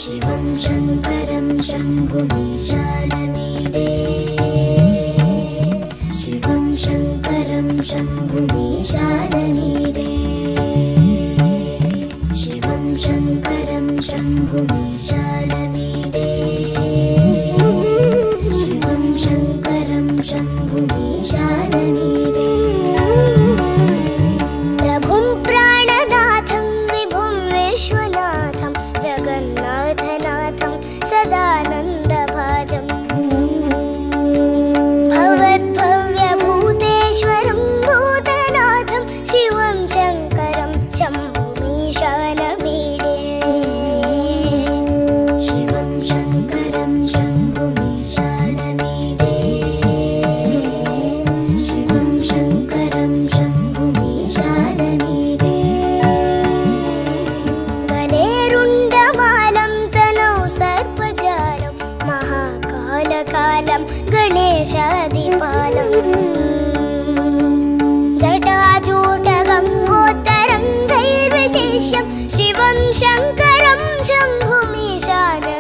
शिवं शङ्करं शम्भुमीशानमीडे शिवं शङ्करं शम्भुमीशानमीडे शिवं शङ्करं शम्भुमीशानमीडे शिवं शङ्करं शम्भुमीशानमीडे प्रभुं प्राणनाथं विभुं विश्वनाथं जगन्नाथनाथं सदानन्दभाजम् भवद्भव्यभूतेश्वरं भूतनाथं शिवं शङ्करं शम्भुमीशानमीडे शिवं शङ्करं शम्भुमीशानमीडे शिवं शङ्करं शम्भुमीशानमीडे गले रुण्डमालं तनौ सर्पजालं महाकालकालं गणेशादिपालम् जटाजूटगङ्गोत्तरङ्गैर्विशेष्यं शिवं शङ्करं शम्भुमीशानमीडे